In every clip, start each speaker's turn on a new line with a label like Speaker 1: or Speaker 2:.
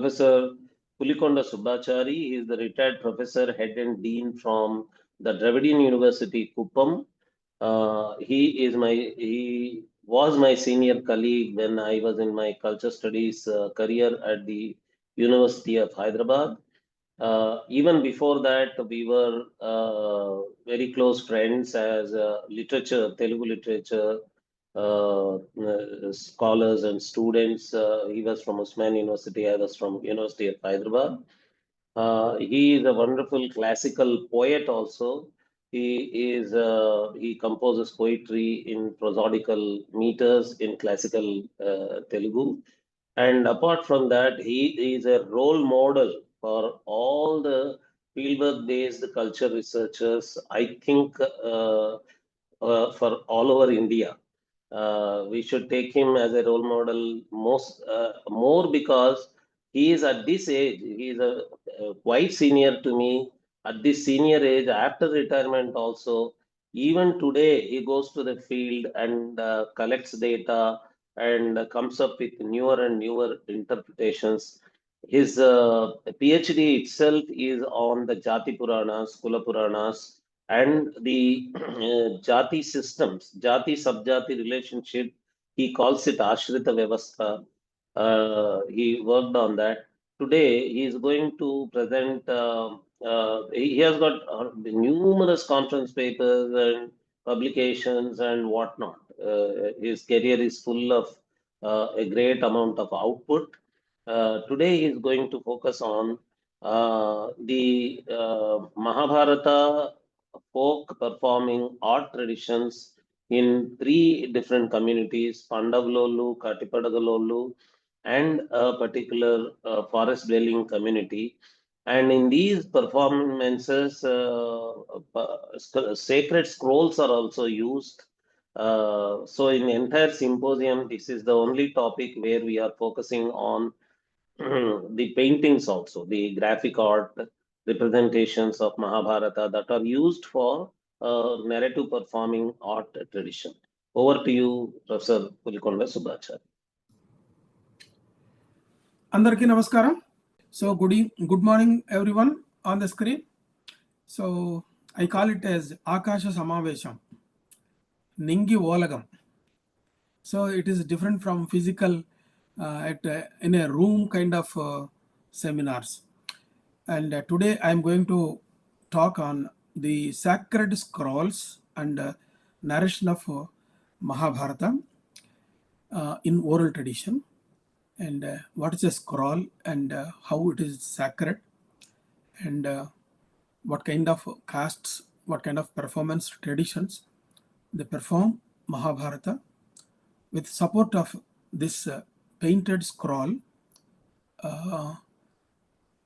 Speaker 1: Professor Pulikonda Subbachary. He is the retired professor, head and dean from the Dravidian University, Kuppam. He was my senior colleague when I was in my culture studies career at the University of Hyderabad. Even before that, we were very close friends as Telugu literature scholars and students. He was from Usman University, I was from University of Hyderabad. He is a wonderful classical poet also. He composes poetry in prosodical meters in classical Telugu. And apart from that, he is a role model for all the fieldwork-based culture researchers, I think, for all over India. We should take him as a role model more because he is at this age, he is quite senior to me. At this senior age, after retirement also, even today, he goes to the field and collects data and comes up with newer and newer interpretations. His PhD itself is on the Jati Puranas, Kula Puranas, and the Jati systems, Jati Subjati relationship. He calls it Ashrita Vyavastha. He worked on that. Today, he is going to present. He has got numerous conference papers and publications and whatnot. His career is full of a great amount of output. Today, he is going to focus on the Mahabharata folk performing art traditions in three different communities: Pandavalaru, Kakipadagallu, and a particular forest dwelling community. And in these performances, sacred scrolls are also used. So, in the entire symposium, this is the only topic where we are focusing on the paintings also, the graphic art representations of Mahabharata that are used for narrative performing art tradition. Over to you, Professor Pulikonda Subbachary.
Speaker 2: Andarki namaskaram. So good morning everyone on the screen. So I call it as Akasha Samavesham, Ningi Volagam. So it is different from physical in a room kind of seminars. And today I am going to talk on the sacred scrolls and narration of Mahabharata in oral tradition, and what is a scroll and how it is sacred, and what kind of castes, what kind of performance traditions they perform Mahabharata with support of this painted scroll.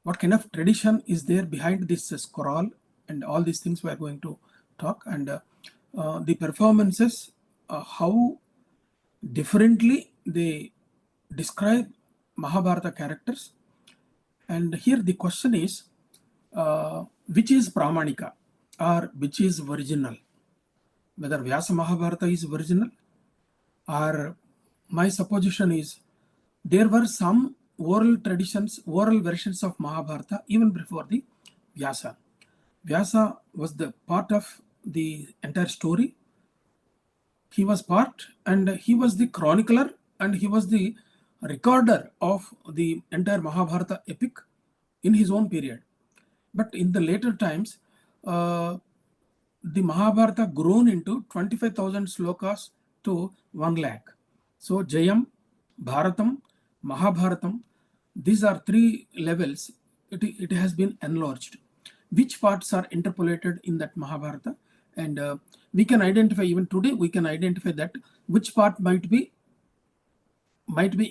Speaker 2: What kind of tradition is there behind this scroll, and all these things we are going to talk, and the performances, how differently they describe Mahabharata characters. And here the question is, which is Pramanika or which is original? Whether Vyasa Mahabharata is original, or my supposition is there were some oral traditions, oral versions of Mahabharata even before the Vyasa. Vyasa was the part of the entire story. He was part, and he was the chronicler, and he was the recorder of the entire Mahabharata epic in his own period. But in the later times, the Mahabharata grown into 25,000 slokas to 1 lakh. So Jayam, Bharatam, Mahabharatam, these are three levels. It has been enlarged. Which parts are interpolated in that Mahabharata? And we can identify, even today, we can identify that which part might be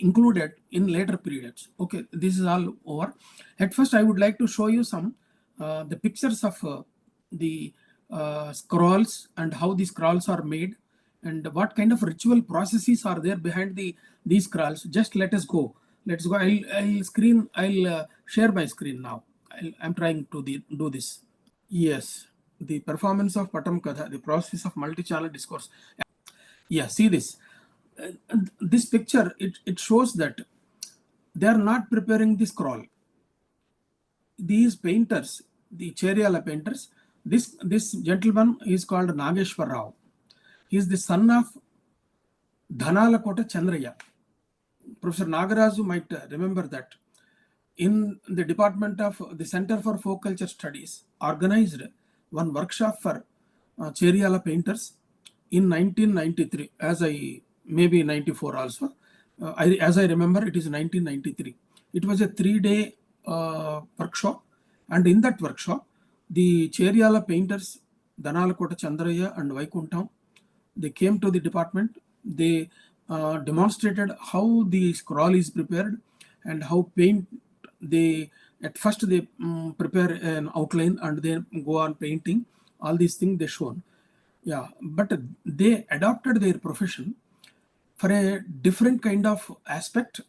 Speaker 2: included in later periods. Okay, this is all over. At first, I would like to show you some the pictures of the scrolls and how these scrolls are made, and what kind of ritual processes are there behind these scrolls. Just let us go. Let's go. I'll share my screen now. I'm trying to do this. Yes, the performance of Patam Katha, the process of multi-channel discourse. Yeah, see this. This picture, it shows that they are not preparing the scroll. These painters, the Cheryala painters, this gentleman is called Nageshwar Rao. He is the son of Dhanalakota Chandraya. Professor Nagaraju might remember that. In the department of the Center for Folk Culture Studies, organized one workshop for Cheryala painters in 1993, maybe 94 also. As I remember, it is 1993. It was a 3-day workshop, and in that workshop, the Cheryala painters, Dhanalakota Chandraya and Vaikuntham, they came to the department. They demonstrated how the scroll is prepared and how paint. At first they prepare an outline and then go on painting. All these things they shown. Yeah, but they adopted their profession for a different kind of aspect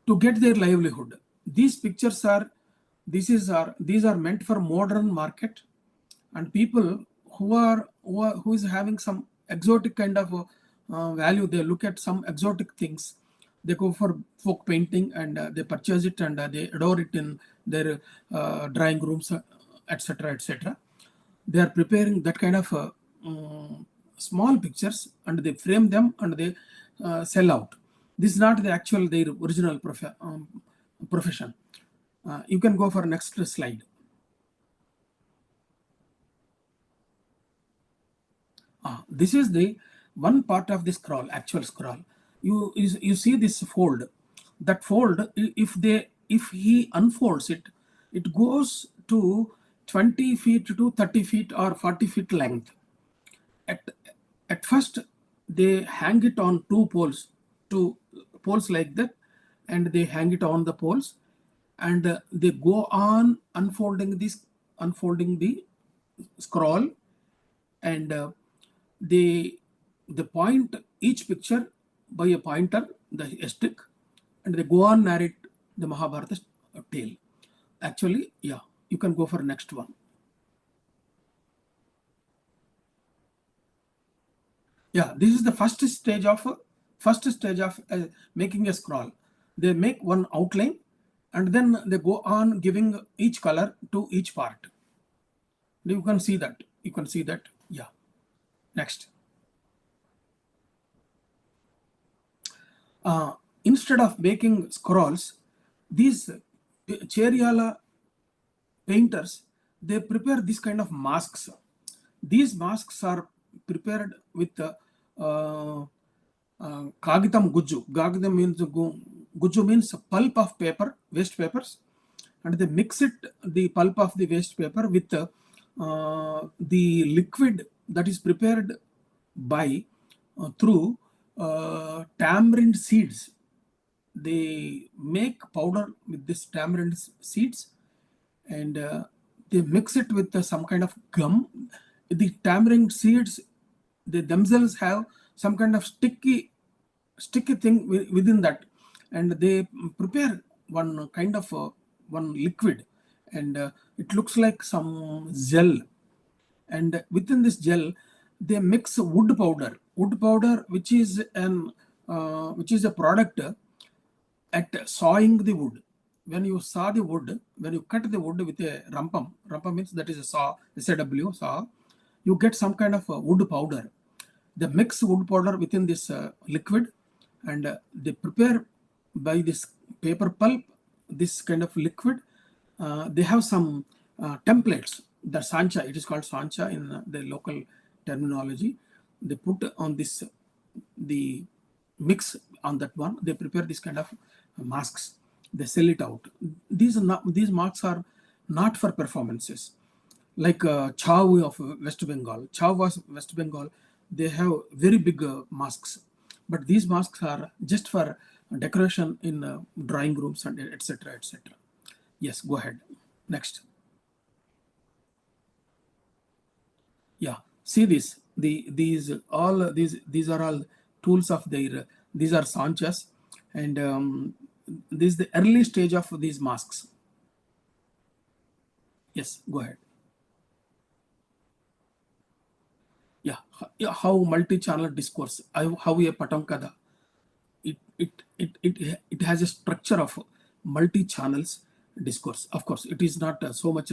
Speaker 2: to get their livelihood. These pictures are, these are meant for modern market, and people who is having some exotic kind of value. They look at some exotic things. They go for folk painting and they purchase it and they adore it in their drawing rooms, etc., etc. They are preparing that kind of small pictures and they frame them and they sell out. This is not the actual their original profession. You can go for next slide. This is the one part of the scroll, actual scroll. You see this fold. That fold, if he unfolds it, it goes to 20 feet to 30 feet or 40 feet length. At first, they hang it on two poles like that, and they hang it on the poles, and they go on unfolding the scroll, and they point each picture by a pointer, a stick, and they go on narrate the Mahabharata tale. Actually, yeah, you can go for next one. Yeah, this is the first stage of making a scroll. They make one outline, and then they go on giving each color to each part. You can see that. Yeah. Next. Instead of making scrolls, these Cheryala painters, they prepare this kind of masks. These masks are prepared with kagitam guju. Guju means pulp of paper, waste papers, and they mix the pulp of the waste paper with the liquid that is prepared by through tamarind seeds. They make powder with this tamarind seeds, and they mix it with some kind of gum. The tamarind seeds, they themselves have some kind of sticky thing within that, and they prepare one kind of one liquid, and it looks like some gel. And within this gel, they mix wood powder, which is a product at sawing the wood. When you saw the wood, when you cut the wood with a rampam means that is a saw, saw, you get some kind of wood powder. They mix wood powder within this liquid, and they prepare by this paper pulp this kind of liquid. They have some templates. The sancha, it is called sancha in the local terminology. They put on this, the mix on that one. They prepare this kind of masks. They sell it out. These masks are not for performances. Like Chau of West Bengal. Chau was West Bengal. They have very big masks, but these masks are just for decoration in drawing rooms and etc., etc. Yes, go ahead. Next. Yeah, see this. These are all tools of their. These are sanchas, and this is the early stage of these masks. Yes, go ahead. Yeah, how multi-channel discourse, how a Patankada, it it has a structure of multi-channels discourse. Of course, it is not so much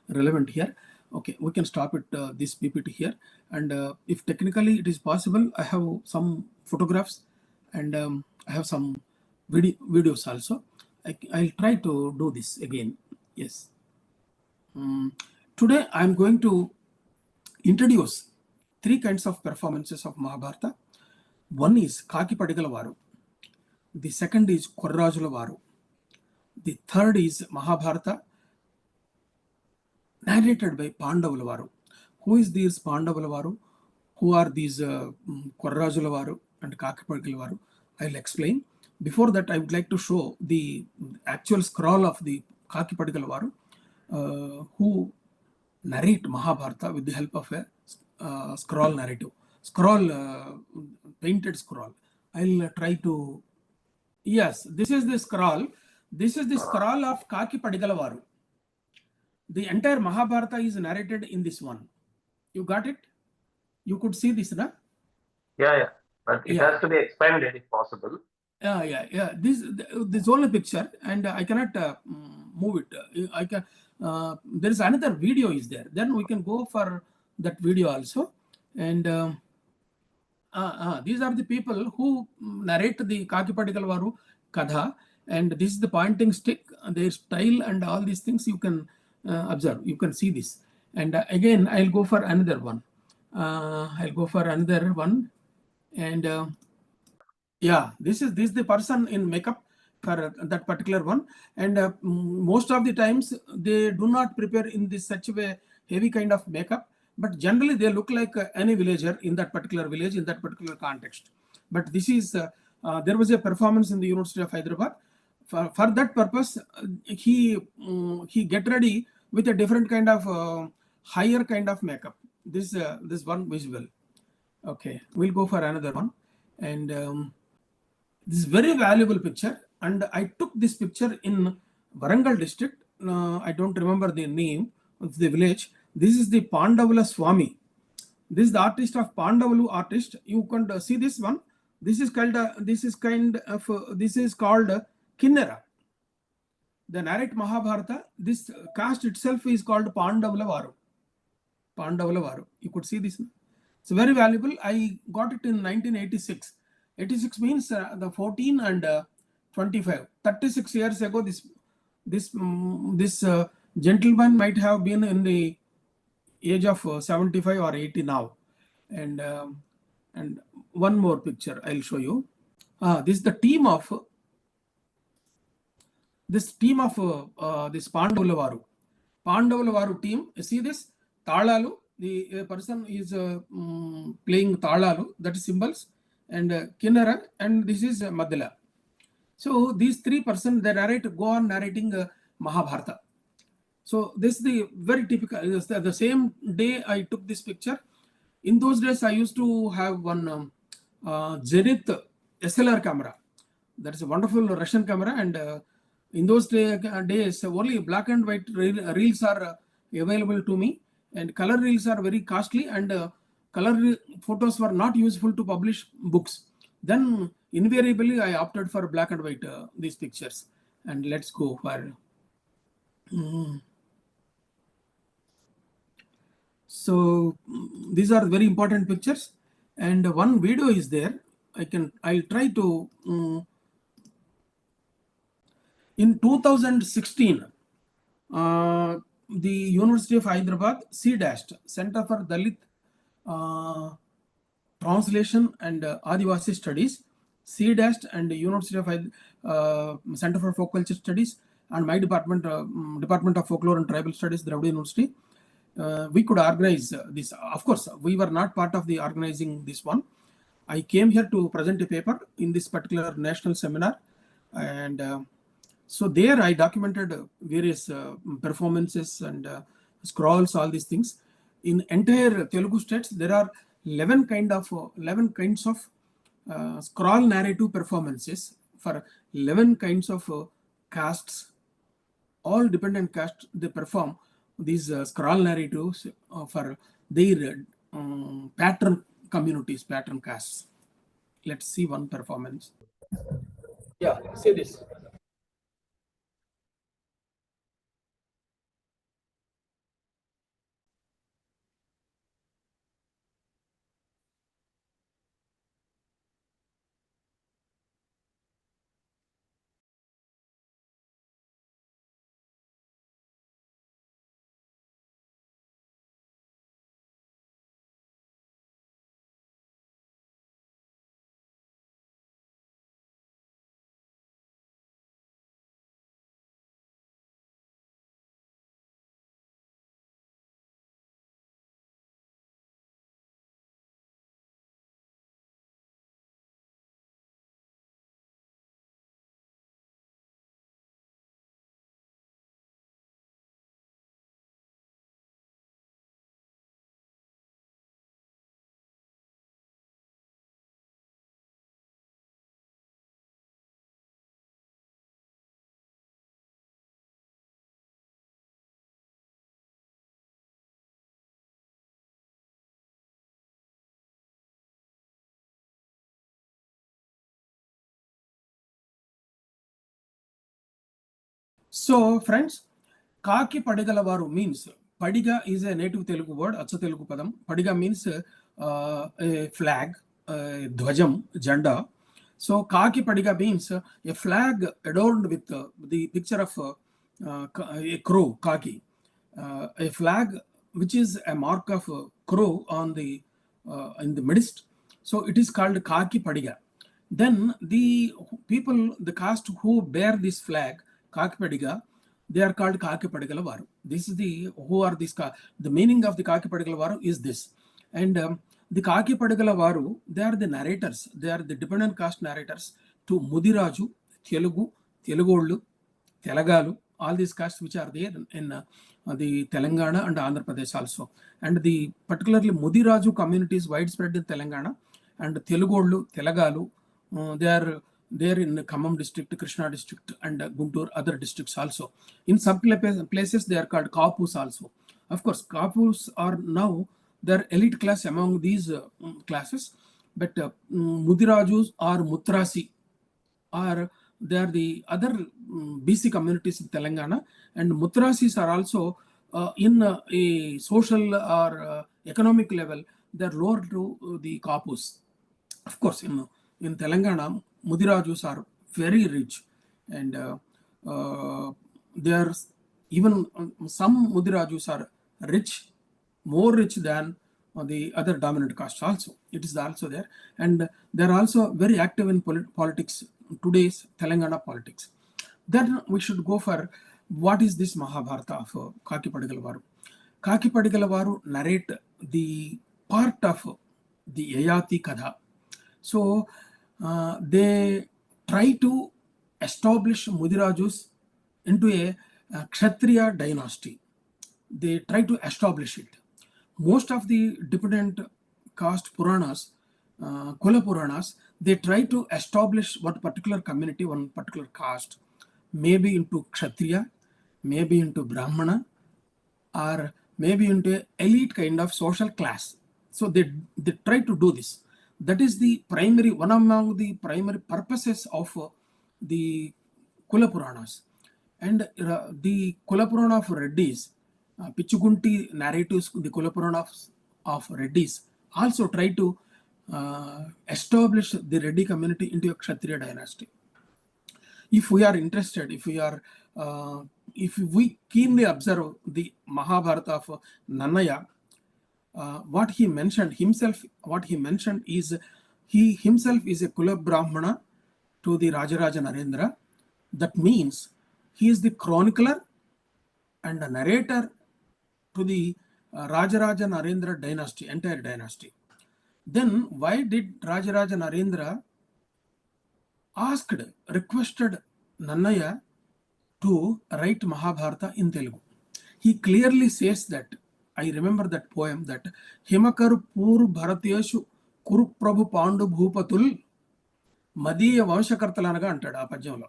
Speaker 2: relevant here. Okay, we can stop it this PPT here, and if technically it is possible, I have some photographs and I have some videos also. I'll try to do this again. Yes. Today I'm going to introduce three kinds of performances of Mahabharata. One is Kakipadagallu. The second is Korajawaru. The third is Mahabharata narrated by Pandavalaru. Who is these Pandavalaru? Who are these Korajawaru and Kakipadagallu? I'll explain. Before that, I would like to show the actual scroll of the Kakipadagallu, who narrate Mahabharata with the help of a scroll narrative. Painted scroll. I'll try to. Yes, this is the scroll. This is the scroll of Kakipadagallu. The entire Mahabharata is narrated in this one. You got it? You could see this, na?
Speaker 1: Yeah. But it has to be expanded if possible.
Speaker 2: Yeah. This only picture, and I cannot move it. I can. There is another video is there. Then we can go for that video also. And these are the people who narrate the Kakipadagallu Katha. And this is the pointing stick, their style and all these things you can observe. You can see this. And again, I'll go for another one. And yeah, this is the person in makeup for that particular one. And most of the times they do not prepare in this such a heavy kind of makeup, but generally they look like any villager in that particular village, in that particular context. But this is there was a performance in the University of Hyderabad. For that purpose, he get ready with a different kind of higher kind of makeup. This one visual. Okay, we'll go for another one. And this is very valuable picture. And I took this picture in Warangal district. I don't remember the name of the village. This is the Pandavalaru Swami. This is the artist of Pandavalaru artist. You can see this one. This is called Kinnera. The narrate Mahabharata. This caste itself is called Pandavalaru. You could see this. It's very valuable. I got it in 1986. 86 means the 14 and 25. 36 years ago, this gentleman might have been in the age of 75 or 80 now. And one more picture I'll show you. This is the team of this Pandavalaru. Pandavalaru team. You see this? Talalu. The person is playing Talalu, that is symbols, and Kinnara, and this is Madala. So these three persons, they go on narrating Mahabharata. So this is the very typical. The same day I took this picture. In those days, I used to have one Zenith SLR camera. That is a wonderful Russian camera, and in those days, only black and white reels are available to me, and color reels are very costly, and color photos were not useful to publish books. Then invariably, I opted for black and white these pictures. And let's go for. So these are very important pictures, and one video is there. I'll try to. In 2016, the University of Hyderabad, Center for Dalit Translation and Adivasi Studies, and University of Center for Folk Culture Studies, and my department, Department of Folklore and Tribal Studies, Dravidian University. We could organize this. Of course, we were not part of the organizing this one. I came here to present a paper in this particular national seminar, and so there I documented various performances and scrolls, all these things. In entire Telugu states, there are 11 kinds of scroll narrative performances for 11 kinds of castes. All dependent castes, they perform these scroll narratives for their pattern communities, pattern castes. Let's see one performance. Yeah, say this. So, friends, Kakipadagallu means Padiga is a native Telugu word, Acha Telugu Padam. Padiga means a flag, Dhwajam, Janda. So, Kakipadiga means a flag adorned with the picture of a crow, Kaki. A flag which is a mark of crow on the in the midst. So, it is called Kakipadiga. Then the people, the caste who bear this flag, Kakipadiga, they are called Kakipadagallu. This is the who are this. The meaning of the Kakipadagallu is this, and the Kakipadagallu, they are the narrators. They are the dependent caste narrators to Mudiraju, Telugu, Telugollu, Telagalu, all these castes which are there in the Telangana and Andhra Pradesh also. And the particularly Mudiraju community is widespread in Telangana, and Telugollu, Telagalu, they are there in Khammam district, Krishna district, and Guntur, other districts also. In some places, they are called Kapus also. Of course, Kapus are now their elite class among these classes, but Mudirajus or Mutrasi are they are the other BC communities in Telangana, and Mutrasis are also in a social or economic level, they are lower to the Kapus. Of course, in Telangana, Mudirajus are very rich, and they are even some Mudirajus are rich, more rich than the other dominant castes also. It is also there, and they are also very active in politics, today's Telangana politics. Then we should go for what is this Mahabharata of Kakipadagallu. Kakipadagallu narrate the part of the Yayati Katha. So they try to establish Mudirajus into a Kshatriya dynasty. They try to establish it. Most of the dependent caste Puranas, Kula Puranas, they try to establish one particular community, one particular caste, maybe into Kshatriya, maybe into Brahmana, or maybe into elite kind of social class. So they try to do this. That is the primary, one among the primary purposes of the Kula Puranas. And the Kula Purana of Reddis, Pichugunti narratives, the Kula Purana of Reddis, also try to establish the Reddy community into a Kshatriya dynasty. If we are interested, if we keenly observe the Mahabharata of Nannaya, what he mentioned is he himself is a Kula Brahmana to the Rajaraja Narendra. That means he is the chronicler and a narrator to the Rajaraja Narendra dynasty, entire dynasty. Then why did Rajaraja Narendra requested Nannaya to write Mahabharata in Telugu? He clearly says that, I remember that poem, that Himakar Pur Bharateshu Kuru Prabhu Pandu Bhupatul Madiya Vanshakaర్తలనగా అంటాడు ఆ పద్యంలో.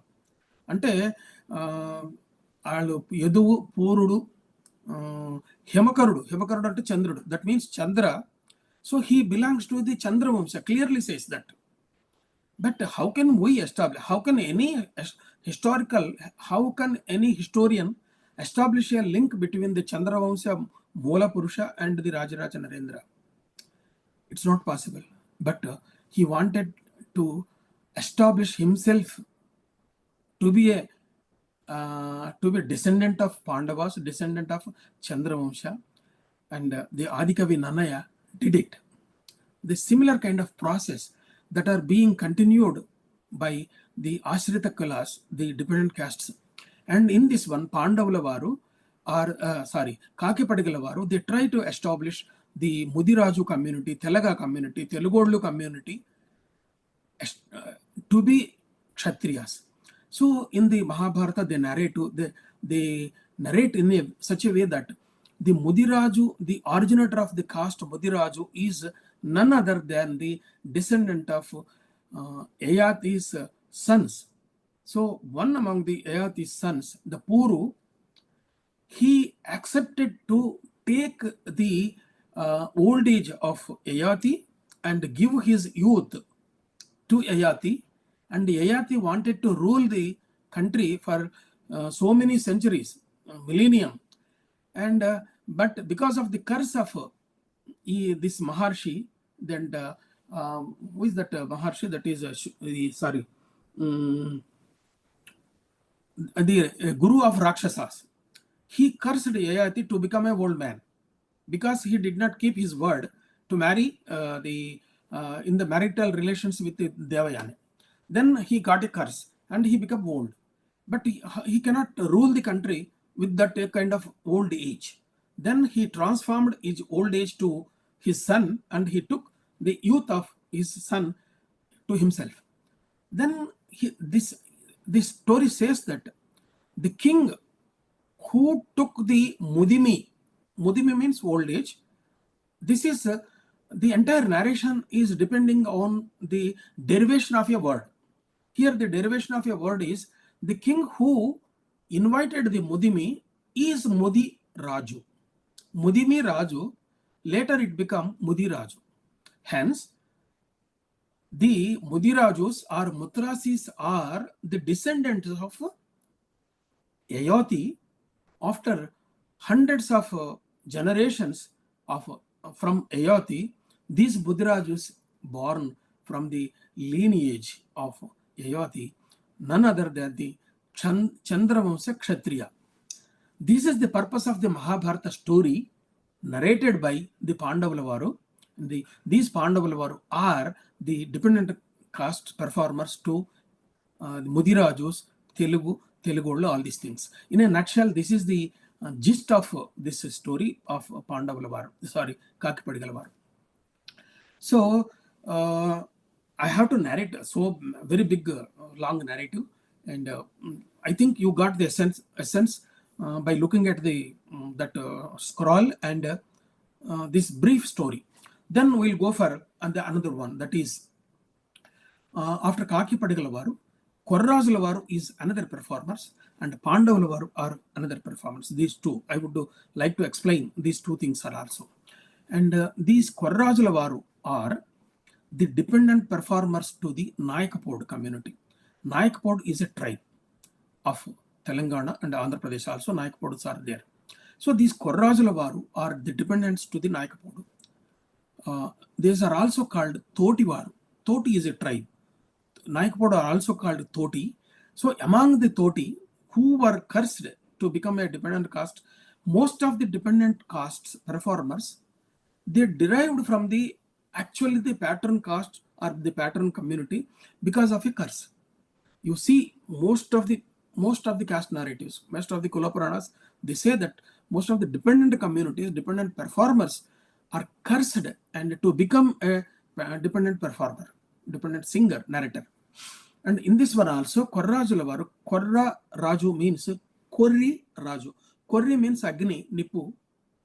Speaker 2: అంటే వాళ్ళు యదువు పూరుడు హిమకరుడు అంటే చంద్రుడు, that means Chandra. So he belongs to the Chandravamsha, clearly says that. But how can we establish, how can any historian establish a link between the Chandravamsha Moola Purusha and the Rajaraja Narendra? It's not possible. But he wanted to establish himself to be a descendant of Pandavas, descendant of Chandravamsha, and the Adikavi Nanaya did it. The similar kind of process that are being continued by the Ashrita Kalas, the dependent castes. And in this one, Pandavalaru, Kakipadagallu, they try to establish the Mudiraju community, Telaga community, Telugodlu community to be Kshatriyas. So in the Mahabharata, they narrate in such a way that the Mudiraju, the originator of the caste Mudiraju, is none other than the descendant of Yayati's sons. So one among the Yayati's sons, the Puru, he accepted to take the old age of Yayati and give his youth to Yayati, and Yayati wanted to rule the country for so many centuries, millennium, and but because of the curse of this Maharshi, then who is that Maharshi? That is the Guru of Rakshasas. He cursed Yayati to become an old man because he did not keep his word to marry in the marital relations with the Devayani. Then he got a curse and he became old. But he cannot rule the country with that kind of old age. Then he transformed his old age to his son, and he took the youth of his son to himself. Then this story says that the king who took the Mudimi means old age. This is the entire narration is depending on the derivation of a word. Here the derivation of a word is the king who invited the Mudimi is Mudi Raju. Mudimi Raju, later it became Mudi Raju. Hence, the Mudirajus or Mutrasis are the descendants of Yayati after hundreds of generations from Yayati. These Mudirajus born from the lineage of Yayati, none other than the Chandravamsa Kshatriya. This is the purpose of the Mahabharata story narrated by the Pandavalaru. These Pandavalaru are the dependent caste performers to Mudirajus, Telugu, all these things. In a nutshell, this is the gist of this story of Pandavalaru, Kakipadagallu. So, I have to narrate so very big, long narrative, and I think you got the essence by looking at the scroll and this brief story. Then we'll go for another one, that is after Kakipadagallu, Korajawaru is another performers and Pandavalaru are another performers. These two, I would like to explain these two things are also. And these Korajawaru are the dependent performers to the Nayakapod community. Nayakapod is a tribe of Telangana and Andhra Pradesh also. Nayakapods are there. So these Korajawaru are the dependents to the Nayakapod. These are also called Totiwaru. Toti is a tribe. Nayakapod are also called Toti. So among the Toti who were cursed to become a dependent caste, most of the dependent castes performers, they derived from the pattern caste or the pattern community because of a curse. You see, most of the caste narratives, most of the Kula Puranas, they say that most of the dependent communities, dependent performers are cursed and to become a dependent performer, dependent singer, narrator. And in this one also, Korajawaru, Korra Raju means Korri Raju. Korri means Agni, Nippu,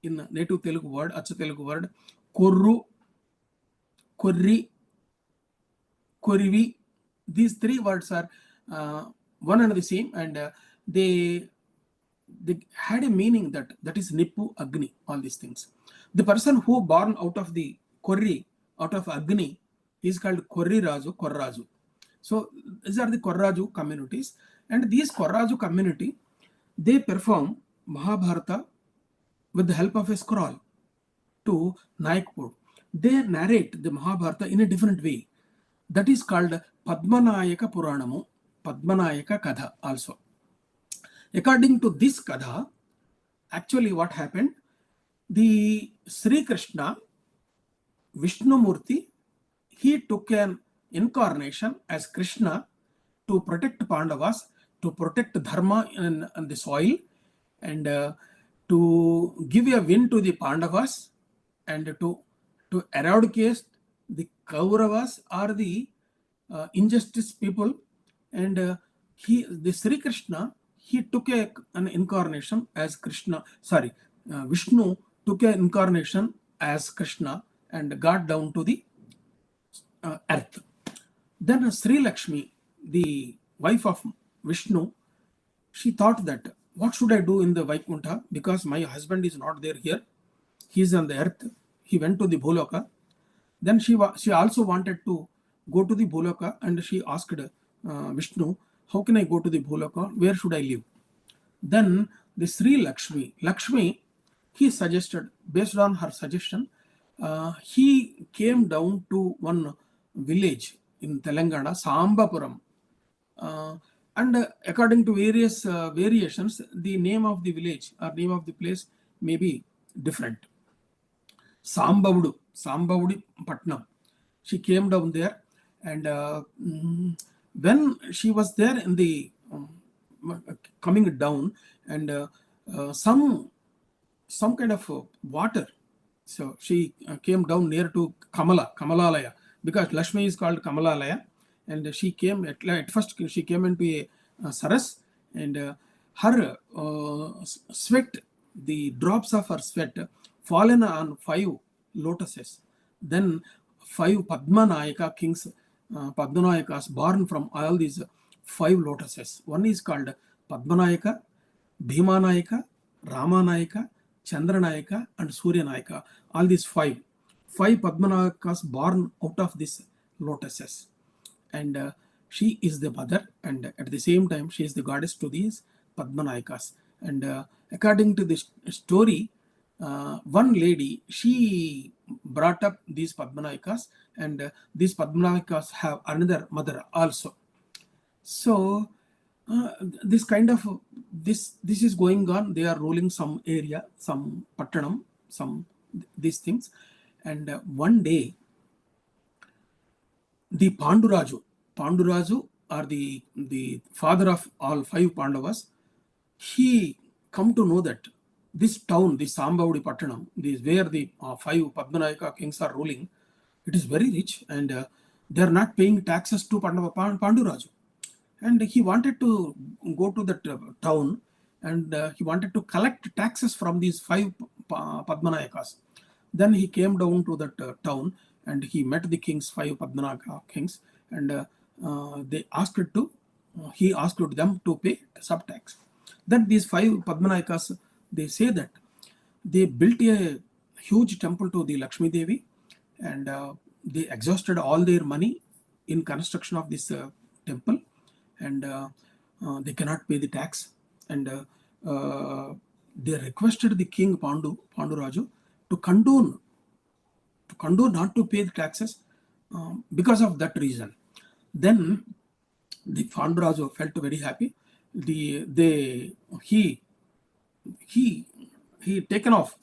Speaker 2: in native Telugu word, Acha Telugu word. Korru, Korri, Korivi. These three words are one and the same, and they had a meaning that is Nippu, Agni, all these things. The person who born out of the Korri, out of Agni, is called Korri Raju, Korraju. So these are the Koraju communities, and these Koraju community, they perform Mahabharata with the help of a scroll to Nayakpur. They narrate the Mahabharata in a different way. That is called Padmanayaka Puranamu, Padmanayaka Katha also. According to this Katha, actually what happened, the Sri Krishna, Vishnumurti, he took an incarnation as Krishna to protect Pandavas, to protect Dharma in the soil, and to give a win to the Pandavas, and to eradicate the Kauravas or the injustice people. And the Sri Krishna, he took an incarnation as Krishna, Vishnu took an incarnation as Krishna and got down to the earth. Then Sri Lakshmi, the wife of Vishnu, she thought that, what should I do in the Vaikuntha, because my husband is not there here, he is on the earth. He went to the Bhuloka. Then she also wanted to go to the Bhuloka, and she asked Vishnu, how can I go to the Bhuloka, where should I live? Then the Sri Lakshmi, he suggested, based on her suggestion, he came down to one village in Telangana, Sambapuram. And according to various variations, the name of the village or name of the place may be different. Sambavudi Patnam. She came down there, and when she was there in the coming down, and some kind of water. So she came down near to Kamalalaya, because Lakshmi is called Kamalalaya, and she came at first. She came into a saras, and her sweat, the drops of her sweat, fallen on 5 lotuses. Then 5 Padmanayaka kings, Padmanayakas born from all these 5 lotuses. One is called Padmanayaka, Bhimanayaka, Ramanayaka, Chandranayaka, and Suryanayaka. All these 5 Padmanayakas born out of these lotuses. And she is the mother, and at the same time she is the goddess to these Padmanayakas. And according to this story, one lady, she brought up these Padmanayakas, and these Padmanayakas have another mother also. So this kind of this is going on. They are ruling some area, some Pattanam, some these things. And one day, the Panduraju, or the father of all 5 Pandavas, he come to know that this town, the Sambavudi Pattanam, this where the 5 Padmanayaka kings are ruling, it is very rich, and they are not paying taxes to Panduraju. And he wanted to go to that town, and he wanted to collect taxes from these 5 Padmanayakas. Then he came down to that town, and he met the kings, 5 Padmanayaka kings, and he asked them to pay sub-tax. Then these 5 Padmanayakas, they say that they built a huge temple to the Lakshmi Devi, and they exhausted all their money in construction of this temple, and they cannot pay the tax, and they requested the king Panduraju to condone not to pay the taxes because of that reason. Then the Panduraju felt very happy. He taken off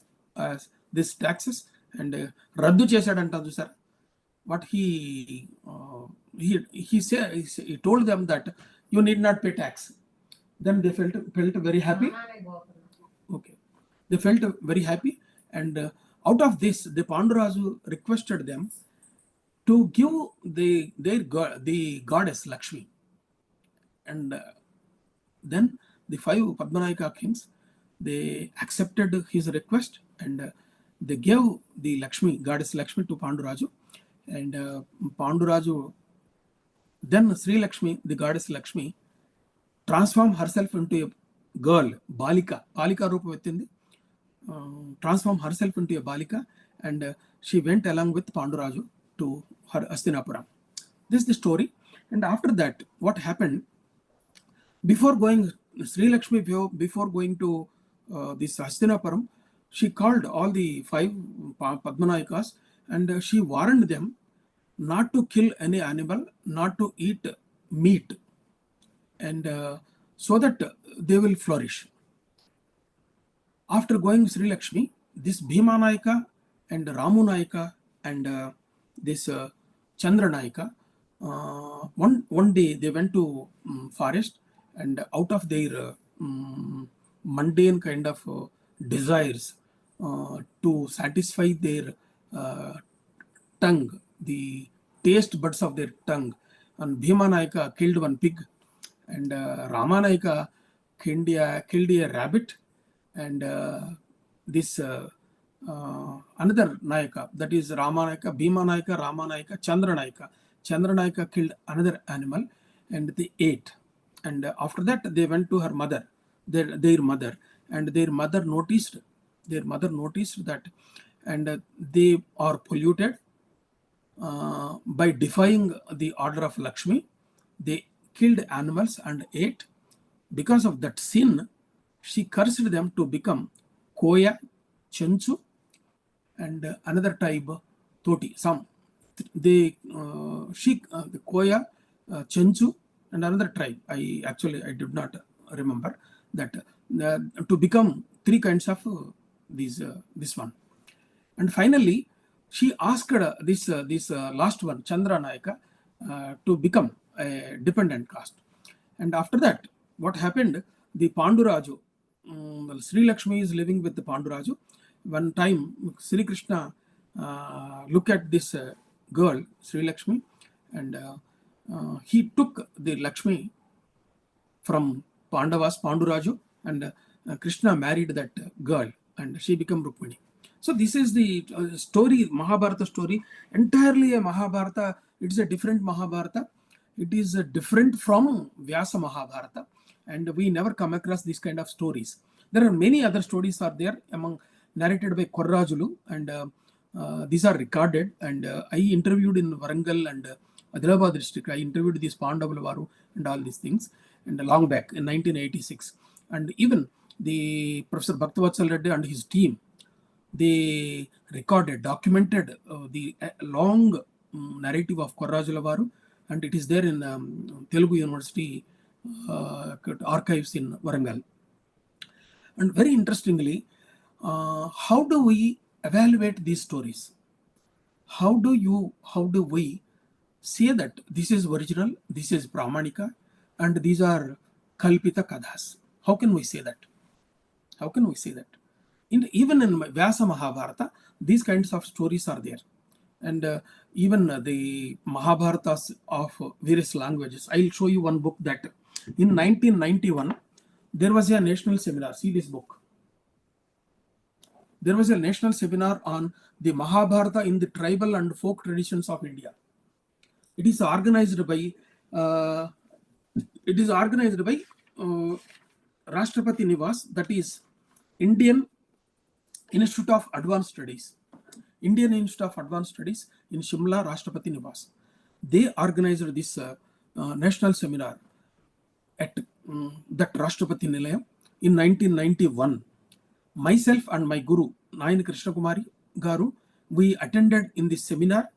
Speaker 2: this taxes, and raddu chesadantam chusara. What he said, he told them that you need not pay tax. Then they felt very happy. Okay, they felt very happy, and out of this, the Panduraju requested them to give the goddess Lakshmi. And then the 5 Padmanayaka kings, they accepted his request, and they gave the Lakshmi, goddess Lakshmi, to Panduraju. And Panduraju, then Sri Lakshmi, the goddess Lakshmi, transformed herself into a girl, Balika Rupa Vettindi, transformed herself into a Balika, and she went along with Panduraju to her Astinapuram. This is the story. And after that, what happened, before going, Sri Lakshmi, before going to this Hastinapuram, she called all the 5 Padmanayakas and she warned them not to kill any animal, not to eat meat, and so that they will flourish. After going Sri Lakshmi, this Bhima Nayaka and Ramu Nayaka and this Chandra Nayaka, one day they went to forest, and out of their mundane kind of desires to satisfy their tongue, the taste buds of their tongue, and Bhima Nayaka killed one pig, and Rama Nayaka killed a rabbit, and this another Nayaka, that is Rama Nayaka, Bhima Nayaka, Rama Nayaka, Chandra Nayaka. Chandra Nayaka killed another animal and they ate. And after that, they went to her mother, their mother, and their mother noticed that, and they are polluted by defying the order of Lakshmi. They killed animals and ate. Because of that sin, she cursed them to become Koya, Chenchu, and another tribe, Toti. The Koya, Chenchu, and another tribe. I did not remember that, to become 3 kinds of this one. And finally, she asked this last one, Chandra Nayaka, to become a dependent caste. And after that, what happened? The Panduraju, Sri Lakshmi is living with the Panduraju. One time, Sri Krishna looked at this girl, Sri Lakshmi, and he took the Lakshmi from Panduraju, and Krishna married that girl, and she became Rukmini. So this is the story, Mahabharata story, entirely a Mahabharata. It's a different Mahabharata. It is different from Vyasa Mahabharata, and we never come across these kind of stories. There are many other stories are there narrated by Korajawaru, and these are recorded, and I interviewed in Warangal and Adilabad district. I interviewed this Pandavalaru and all these things, and long back in 1986. And even the Professor Bhaktavatsal Reddy and his team, they documented the long narrative of Korajawaru, and it is there in Telugu University archives in Warangal. And very interestingly, how do we evaluate these stories? How do we say that this is original, this is Pramanika, and these are Kalpita Kadhas? How can we say that? Even in Vyasa Mahabharata, these kinds of stories are there. And even the Mahabharatas of various languages. I'll show you one book that in 1991, there was a national seminar. See this book. There was a national seminar on the Mahabharata in the tribal and folk traditions of India. It is organized by Rashtrapati Nivas, that is Indian Institute of Advanced Studies. Indian Institute of Advanced Studies in Shimla, Rashtrapati Nivas. They organized this national seminar at that Rashtrapati Nilayam in 1991. Myself and my guru, Nayan Krishna Kumari Garu, we attended in this seminar.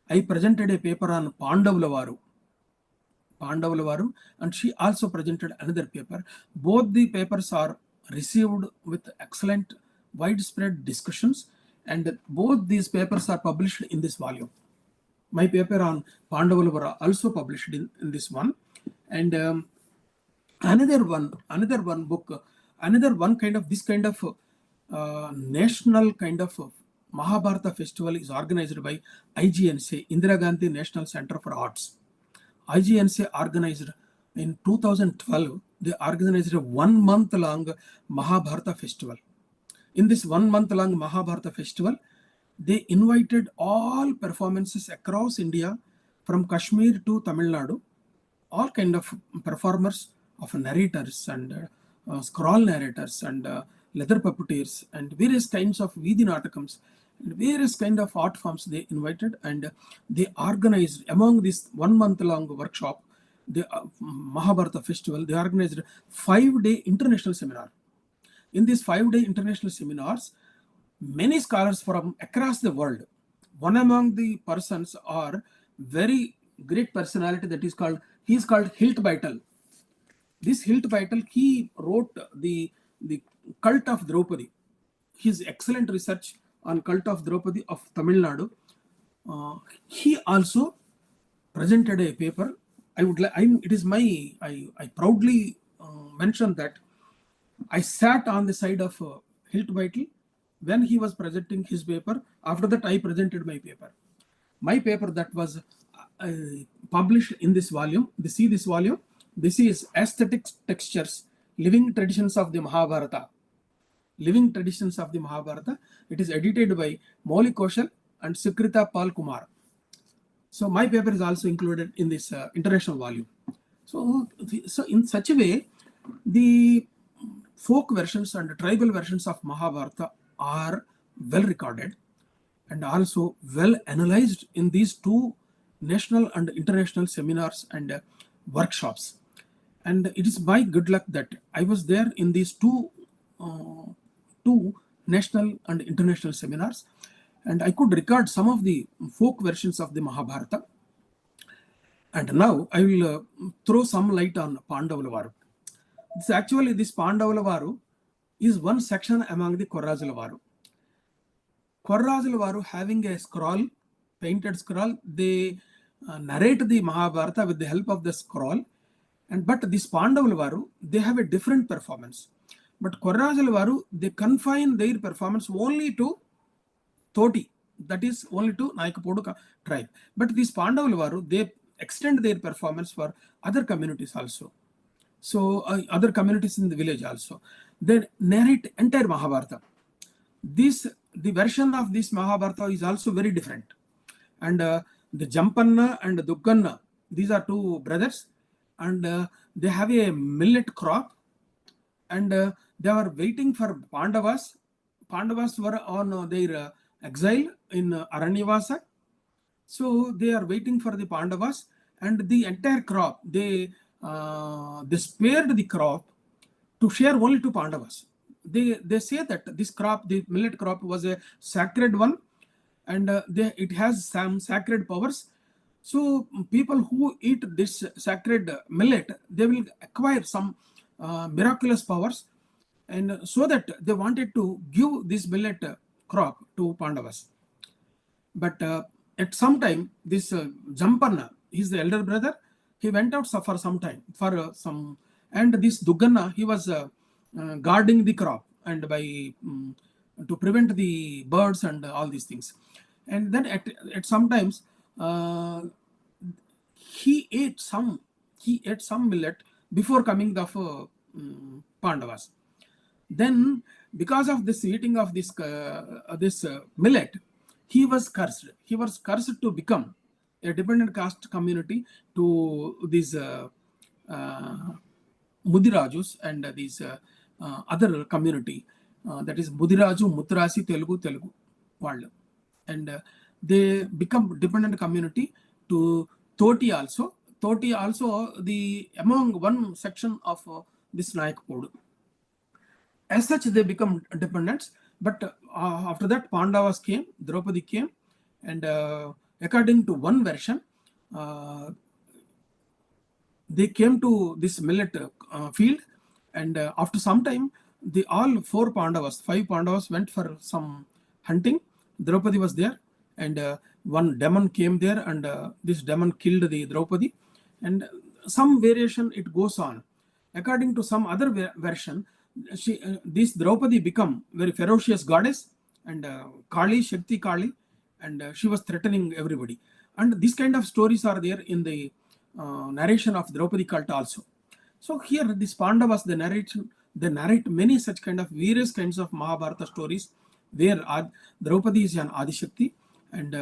Speaker 2: I presented a paper on Pandavalaru, and she also presented another paper. Both the papers are received with excellent widespread discussions, and both these papers are published in this volume. My paper on Pandavalaru also published in this one, and another one book, another one kind of this kind of national kind of Mahabharata festival is organized by IGNC, Indira Gandhi National Center for Arts. IGNC organized in 2012, they organized a 1 month long Mahabharata festival. In this 1 month long Mahabharata festival, they invited all performances across India, from Kashmir to Tamil Nadu, all kind of performers of narrators and scroll narrators and leather puppeteers and various kinds of Vidhi Natakams and various kind of art forms they invited, and they organized among this 1 month long workshop. the Mahabharata festival, they organized 5-day international seminar. In these 5-day international seminars, many scholars from across the world, one among the persons are very great personality that is called, he is called Hilt Beitel. This Hilt Beitel, he wrote the cult of Draupadi. His excellent research on cult of Draupadi of Tamil Nadu. He also presented a paper. I proudly mention that I sat on the side of Hilt Beitel when he was presenting his paper. After that, I presented my paper. My paper that was published in this volume. See this volume. This is Aesthetic Textures, Living Traditions of the Mahabharata. Living Traditions of the Mahabharata. It is edited by Maulik Kaushal and Sukrita Pal Kumar. So my paper is also included in this international volume. So in such a way, the folk versions and tribal versions of Mahabharata are well recorded and also well analyzed in these 2 national and international seminars and workshops. And it is my good luck that I was there in these two national and international seminars, and I could record some of the folk versions of the Mahabharata. And now I will throw some light on Pandavalaru. This Pandavalaru is one section among the Korajawaru. Korajawaru, having a scroll, painted scroll, they narrate the Mahabharata with the help of the scroll. But this Pandavalaru, they have a different performance. But Korajawaru, they confine their performance only to Toti, that is only to Nayakapodu tribe. But this Pandavalaru, they extend their performance for other communities also. So other communities in the village also. They narrate entire Mahabharata. The version of this Mahabharata is also very different. And the Jampanna and Dugganna, these are 2 brothers, and they have a millet crop, and they were waiting for Pandavas. Pandavas were on their exile in Aranyavasa. So they are waiting for the Pandavas, and the entire crop, they spared the crop to share only to Pandavas. They say that this crop, the millet crop, was a sacred one, and it has some sacred powers. So people who eat this sacred millet, they will acquire some miraculous powers, and so that they wanted to give this millet crop to Pandavas. But at some time, this Jampanna, he's the elder brother, he went out for some time, and this Dugganna, he was guarding the crop and to prevent the birds and all these things. And then at some times, he ate some millet before coming the Pandavas. Then, because of this eating of this millet, he was cursed. He was cursed to become a dependent caste community to these Mudirajus and these other community, that is Mudiraju, Mutrasi, Telugu Vallu. And they become dependent community to Toti also. Toti also among one section of this Nayakapodu. As such, they become dependents. But after that, Pandavas came, Draupadi came, and according to one version, they came to this millet field, and after some time, all 4 Pandavas, 5 Pandavas went for some hunting. Draupadi was there, and one demon came there, and this demon killed the Draupadi, and some variation it goes on. According to some other version, this Draupadi become very ferocious goddess, and Kali, Shakti Kali, and she was threatening everybody. And these kind of stories are there in the narration of Draupadi cult also. So here, these Pandavas, they narrate many such kind of various kinds of Mahabharata stories, where Draupadi is an Adishakti, and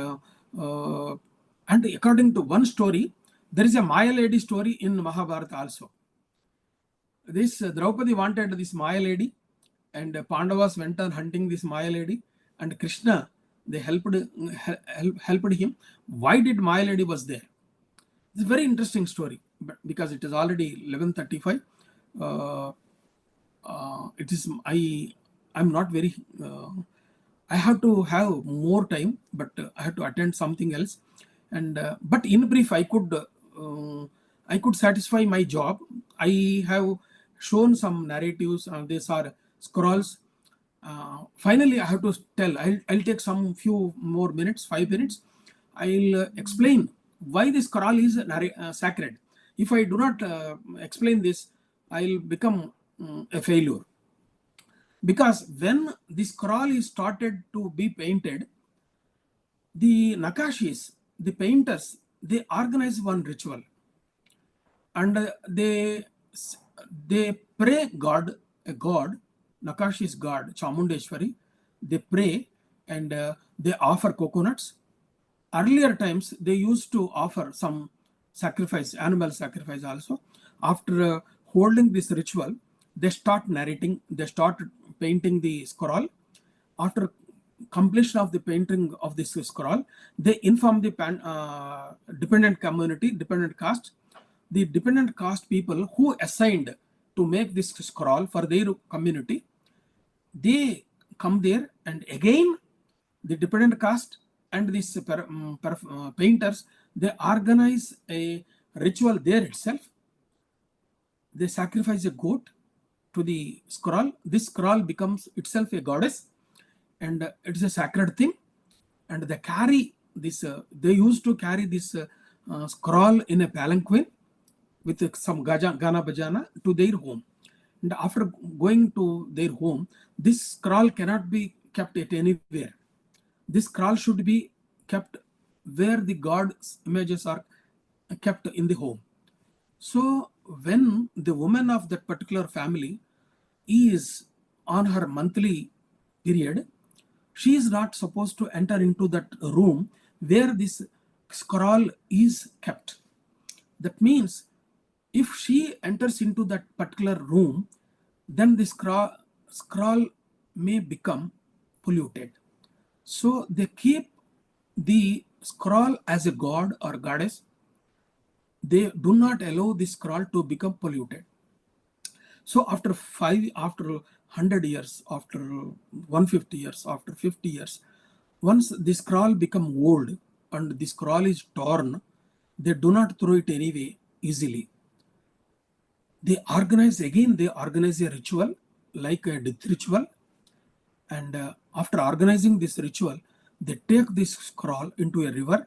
Speaker 2: according to one story, there is a Maya lady story in Mahabharata also. This Draupadi wanted this Maya lady, and Pandavas went on hunting this Maya lady, and Krishna, they helped him. Why did Maya lady was there? It's a very interesting story. but because it is already 11:35, it is I'm not very. I have to have more time, but I have to attend something else. And but in brief, I could satisfy my job. I have shown some narratives. These are scrolls. Finally, I have to tell. I'll take some few more minutes, 5 minutes. I'll explain why this scroll is sacred. If I do not explain this, I'll become a failure. Because when the scroll is started to be painted, the Nakashis, the painters, they organize one ritual, and they pray God, a god, Nakashi's god, Chamundeshwari. They pray, and they offer coconuts. Earlier times they used to offer some sacrifice, animal sacrifice also. After holding this ritual, they start narrating, they start painting the scroll. After completion of the painting of this scroll, they inform the dependent community, dependent caste. The dependent caste people who assigned to make this scroll for their community, they come there, and again the dependent caste and these painters, they organize a ritual there itself. They sacrifice a goat to the scroll. This scroll becomes itself a goddess, and it is a sacred thing. And they carry this. They used to carry this scroll in a palanquin with some gana bajana to their home. And after going to their home, this scroll cannot be kept at anywhere. This scroll should be kept where the God's images are kept in the home. So when the woman of that particular family is on her monthly period, she is not supposed to enter into that room where this scroll is kept. That means if she enters into that particular room, then the scroll may become polluted. So they keep the scroll as a god or goddess. They do not allow the scroll to become polluted. So after 100 years, after 150 years, after 50 years, once the scroll become old and the scroll is torn, they do not throw it anyway easily. They organize a ritual like a death ritual, and after organizing this ritual, they take this scroll into a river.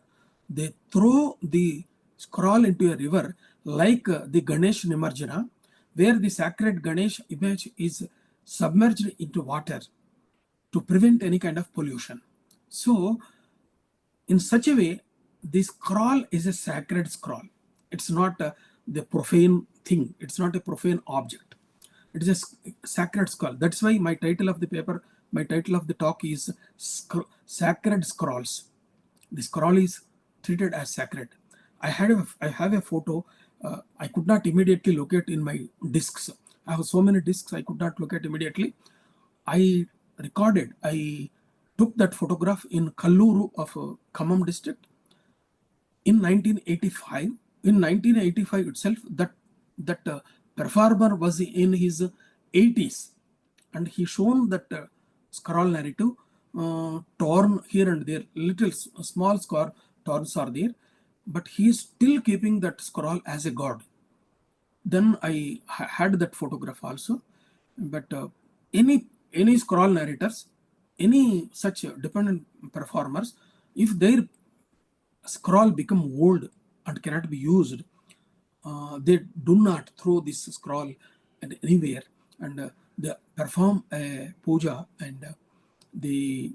Speaker 2: They throw the scroll into a river like the Ganesh Nimarjana, where the sacred Ganesh image is submerged into water to prevent any kind of pollution. So in such a way, the scroll is a sacred scroll. It's not the profane thing. It's not a profane object. It is a sacred scroll. That's why my title of the paper, my title of the talk is Sacred Scrolls. The scroll is treated as sacred. I have a photo. I could not immediately locate in my discs. I have so many discs I could not locate immediately. I took that photograph in Kalluru of Khammam district in 1985. In 1985 itself, that performer was in his 80s, and he shown that scroll narrative torn here and there, little small score torns are there, but he is still keeping that scroll as a god. Then I had that photograph also. But any scroll narrators, any such dependent performers, if their scroll become old and cannot be used, they do not throw this scroll anywhere, and they perform a puja, and they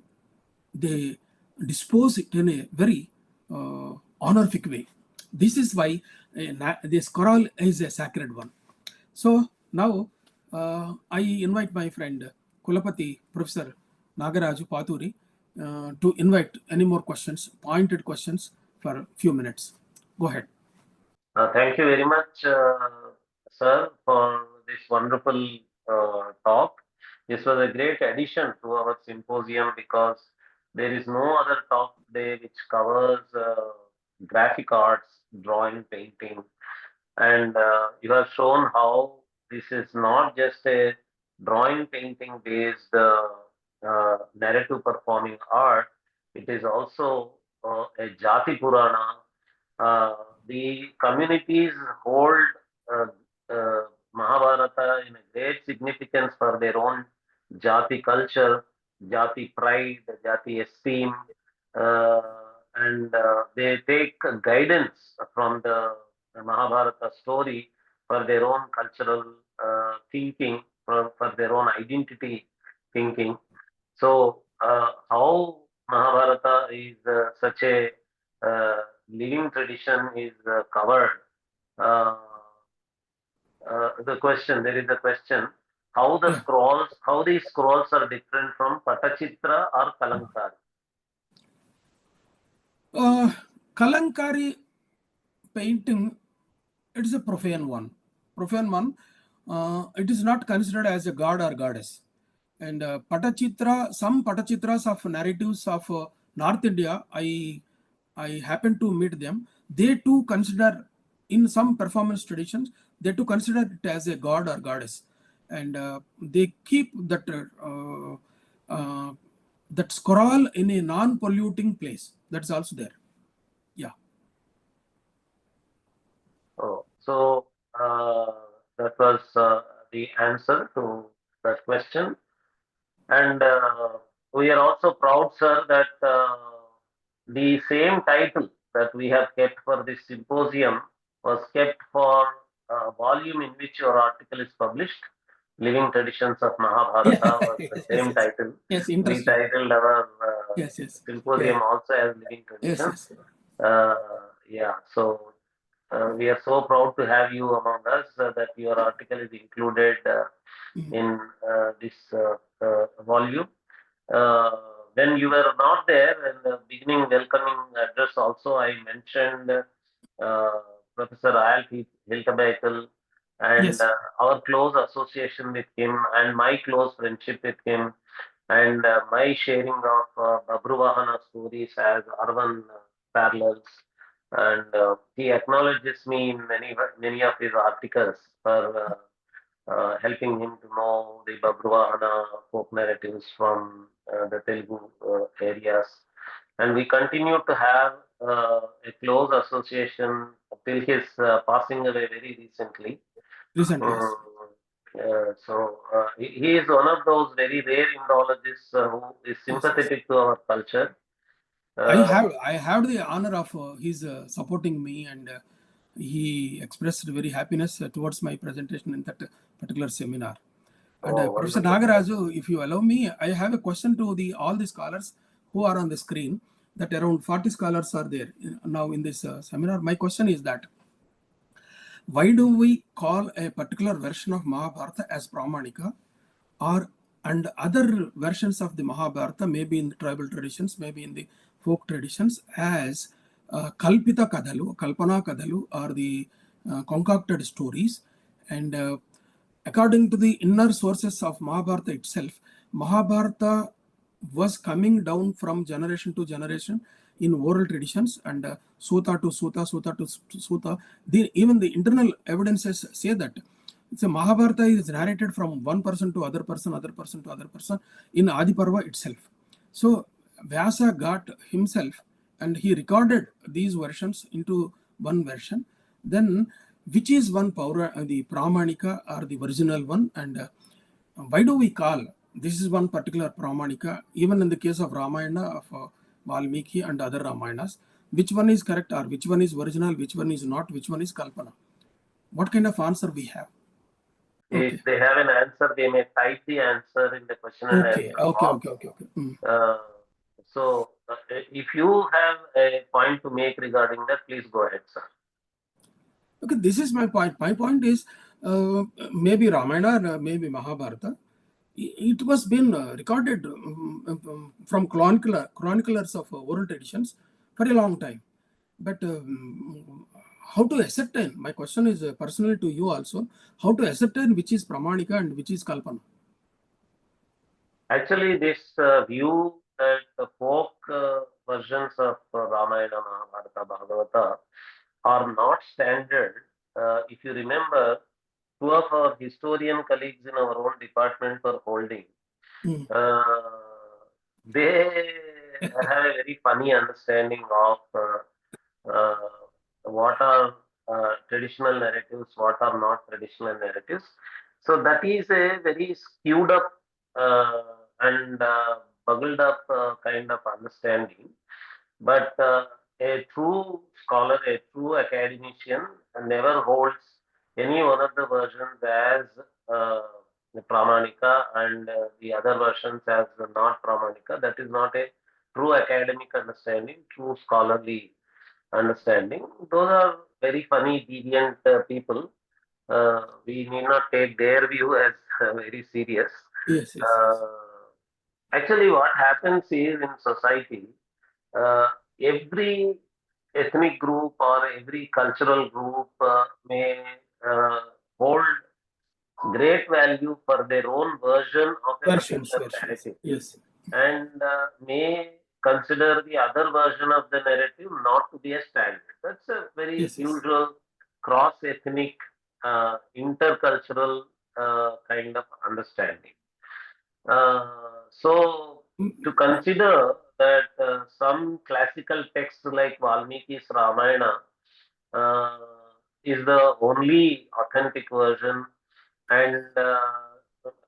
Speaker 2: dispose it in a very honorific way. This is why the scroll is a sacred one. So now I invite my friend Kulapati Professor Nagaraju Paturi to invite any more questions, pointed questions for a few minutes. Go ahead.
Speaker 1: Thank you very much, sir, for this wonderful talk. This was a great addition to our symposium because there is no other talk today which covers graphic arts, drawing, painting, And you have shown how this is not just a drawing painting based narrative performing art, it is also a Jati Purana. Uh, the communities hold uh, uh, Mahabharata in a great significance for their own Jati culture, Jati pride, Jati esteem, uh, and they take guidance from the Mahabharata story for their own cultural thinking, for their own identity thinking. So, how Mahabharata is such a uh, living tradition is covered. Uh, the question, there is a question,
Speaker 2: Yeah.
Speaker 1: how these scrolls are different from Patachitra or Kalankari?
Speaker 2: Kalankari painting, it is a profane one. Profane one. It is not considered as a god or goddess. And Patachitra, some Patachitras of narratives of North India, I happen to meet them. They too consider, in some performance traditions, they too consider it as a god or goddess, and they keep that scroll in a non-polluting place. That's also there. Yeah.
Speaker 1: Oh, so that was the answer to that question. And we are also proud, sir, that the same title that we have kept for this symposium was kept for a volume in which your article is published. Living Traditions of Mahabharata was the
Speaker 2: Yes,
Speaker 1: same
Speaker 2: yes,
Speaker 1: title.
Speaker 2: yes.
Speaker 1: We
Speaker 2: Interesting.
Speaker 1: titled our
Speaker 2: Yes, yes, yeah,
Speaker 1: symposium also as Living
Speaker 2: yes,
Speaker 1: Traditions.
Speaker 2: yes.
Speaker 1: Uh, yeah, so we are so proud to have you among us, that your article is included
Speaker 2: Mm.
Speaker 1: in this volume. Uh, when you were not there in the beginning welcoming address, also I mentioned Professor Ayal Hilkabekel and
Speaker 2: Yes,
Speaker 1: our close association with him and my close friendship with him and my sharing of Babruvahana stories as urban parallels. And he acknowledges me in many of his articles for helping him to know the Babruvahana folk narratives from the Telugu areas. And we continue to have a close association till his passing away very recently.
Speaker 2: recently,
Speaker 1: Mm,
Speaker 2: yes.
Speaker 1: he is one of those very rare Indologists who is
Speaker 2: Yes, yes.
Speaker 1: sympathetic to our culture.
Speaker 2: I
Speaker 1: Uh,
Speaker 2: have I had the honor of his supporting me, and he expressed very happiness towards my presentation in that particular seminar. And
Speaker 1: oh,
Speaker 2: Professor
Speaker 1: wonderful.
Speaker 2: Nagaraju, if you allow me, I have a question to the all the scholars who are on the screen. That around 40 scholars are there now in this seminar. My question is that why do we call a particular version of Mahabharata as Pramanika, or and other versions of the Mahabharata, maybe in the tribal traditions, maybe in the folk traditions, as Kalpita Kadalu, Kalpana Kadalu, or the concocted stories? And according to the inner sources of Mahabharata itself, Mahabharata was coming down from generation to generation in oral traditions, and sutta to sutta, sutta to sutta. Even the internal evidences say that so Mahabharata is narrated from one person to other person, other person to other person in Adi Parva itself. So Vyasa got himself and he recorded these versions into one version. Then which is one the Pramanika or the original one, and why do we call this is one particular Pramanika, even in the case of Ramayana of Valmiki and other Ramayanas, which one is correct or which one is original, which one is not, which one is Kalpana? What kind of answer we have?
Speaker 1: If
Speaker 2: Okay,
Speaker 1: they have an answer, they may type the answer in the question and
Speaker 2: okay,
Speaker 1: answer
Speaker 2: okay,
Speaker 1: box.
Speaker 2: okay, okay, okay. Mm.
Speaker 1: Uh, if you have a point to make regarding that, please go ahead, sir.
Speaker 2: Okay, this is my point. My point is maybe Ramayana or maybe Mahabharata. It was been recorded from chroniclers of oral traditions for a long time. But how to ascertain? My question is personally to you also. How to ascertain which is Pramanika and which is Kalpana?
Speaker 1: Actually, this view that the folk versions of Ramayana, Mahabharata, Bhagavata are not standard. if you remember, two of our historian colleagues in our own department were holding.
Speaker 2: Mm.
Speaker 1: They have a very funny understanding of uh, what are traditional narratives, what are not traditional narratives. So that is a very skewed up uh, and buggled up kind of understanding. But a true scholar, a true academician, never holds any one of the versions as the Pramanika and the other versions as not Pramanika. That is not a true academic understanding, true scholarly understanding. Those are very funny, deviant people. We need not take their view as very serious.
Speaker 2: Yes, yes, yes.
Speaker 1: Uh, Actually, what happens is in society, uh, every ethnic group or every cultural group may uh, hold great value for their own version of a
Speaker 2: Versions,
Speaker 1: particular
Speaker 2: versions.
Speaker 1: narrative
Speaker 2: Yes,
Speaker 1: and may consider the other version of the narrative not to be a standard. That's a very
Speaker 2: yes, yes.
Speaker 1: usual cross ethnic, intercultural kind of understanding. So,
Speaker 2: Mm.
Speaker 1: to consider that some classical texts like Valmiki's Ramayana uh, is the only authentic version, and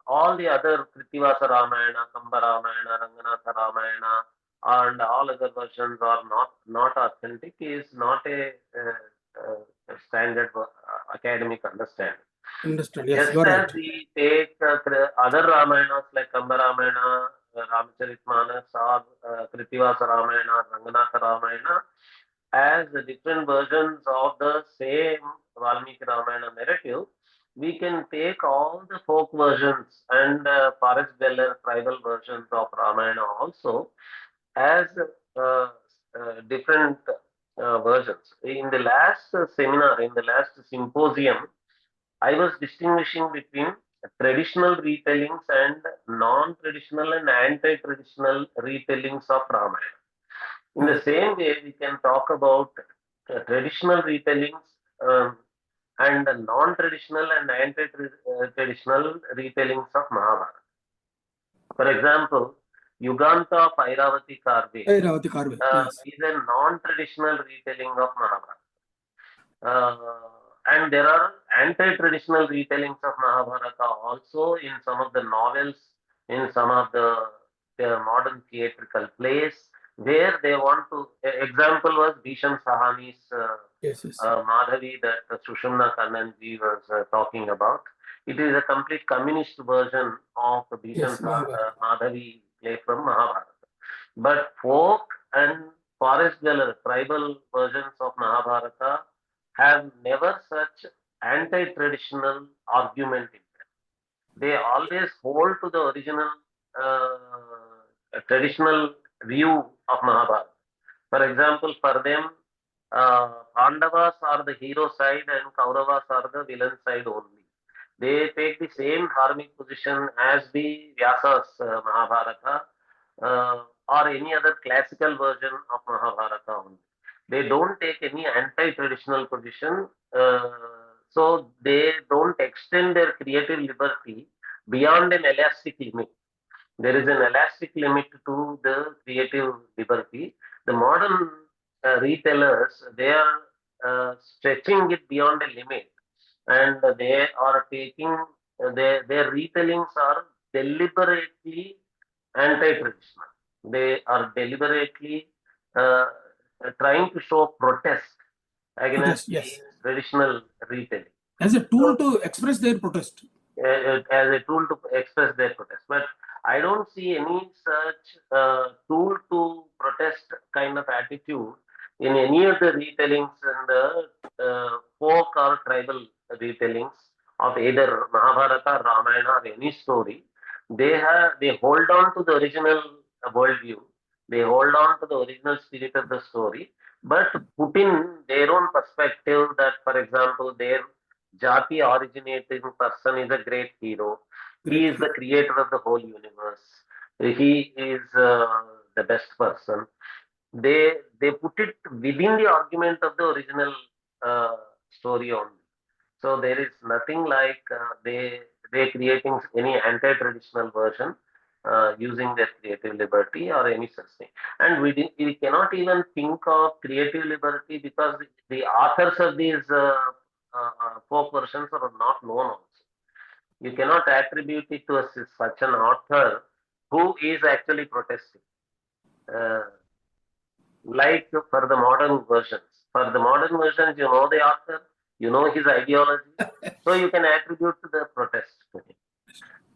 Speaker 1: all the other Krittivasa Ramayana, Kamba Ramayana, Ranganatha Ramayana, and all other versions are not authentic is not a standard academic understanding.
Speaker 2: Understood. Yes,
Speaker 1: Just
Speaker 2: you are
Speaker 1: as
Speaker 2: right.
Speaker 1: we take other Ramayanas like Kamba Ramayana, Ramcharitmanas, or Krittivasa Ramayana, Ranganatha Ramayana, as the different versions of the same Valmiki Ramayana narrative, we can take all the folk versions and forest dweller tribal versions of Ramayana also as different versions. In the last seminar, in the last symposium, I was distinguishing between traditional retellings and non-traditional and anti-traditional retellings of Ramayana. In the
Speaker 2: Mm.
Speaker 1: same way, we can talk about traditional retellings um, and non-traditional and anti-traditional retellings of Mahabharata. For example, Yuganta of Airavati Karve
Speaker 2: Hey, Ravati Karve. Yes.
Speaker 1: is a non-traditional retelling of Mahabharata. Uh, and there are anti-traditional retellings of Mahabharata also in some of the novels, in some of the modern theatrical plays, where they want to. Example was Bhisham Sahani's
Speaker 2: Yes, yes.
Speaker 1: Madhavi that Sushumna Kannanji was talking about. It is a complete communist version of
Speaker 2: Yes, Mahabharata.
Speaker 1: Madhavi play from Mahabharata. But folk and forest dweller tribal versions of Mahabharata have never such anti-traditional argument in them. They always hold to the original traditional view of Mahabharata. For example, for them, Pandavas are the hero side and Kauravas are the villain side only. They take the same dharmic position as the Vyasa's Mahabharata or any other classical version of Mahabharata only. They don't take any anti-traditional position, so they don't extend their creative liberty beyond an elastic limit. There is an elastic limit to the creative liberty. The modern retailers, they are stretching it beyond a limit, and they are taking their retellings are deliberately anti-traditional. They are deliberately uh, trying to show protest against
Speaker 2: Protest.
Speaker 1: the
Speaker 2: Yes.
Speaker 1: traditional retelling.
Speaker 2: As a tool
Speaker 1: So
Speaker 2: to express their protest.
Speaker 1: as a tool to express their protest. But I don't see any such tool to protest kind of attitude in any of the retellings and the folk or tribal retellings of either Mahabharata, Ramayana, or any story. They hold on to the original worldview. They hold on to the original spirit of the story, but put in their own perspective that, for example, their Jati originating person is a great hero. He
Speaker 2: Great
Speaker 1: is the
Speaker 2: hero.
Speaker 1: creator of the whole universe. He is the best person. They put it within the argument of the original uh, story only. So there is nothing like they creating any anti-traditional version using their creative liberty or any such thing. And we cannot even think of creative liberty because the authors of these folk versions are not known also. You cannot attribute it to such an author who is actually protesting. Uh, like for the modern versions. For the modern versions, you know the author, you know his ideology, so you can attribute to the protest to him.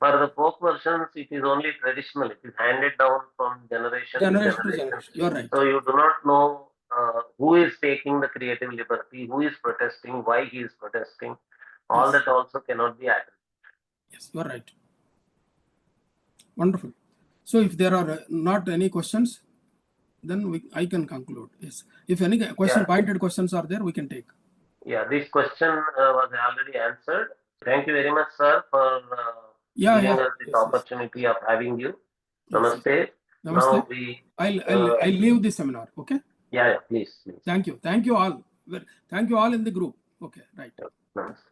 Speaker 1: For the folk versions, it is only traditional. It is handed down from generation to generation.
Speaker 2: You are right.
Speaker 1: So you do not know who is taking the creative liberty, who is protesting, why he is protesting. All
Speaker 2: Yes.
Speaker 1: that also cannot be attributed.
Speaker 2: Yes, you are right. Wonderful. So if there are not any questions, then I can conclude. Yes. If any pointed questions are there, we can take.
Speaker 1: Yeah, this question was already answered. Thank you very much, sir, for giving us this opportunity of having you. Namaste. Now
Speaker 2: I'll leave the seminar. Okay.
Speaker 1: Yeah, please.
Speaker 2: Thank you. Thank you all. Thank you all in the group. Okay, right.
Speaker 1: Namaste.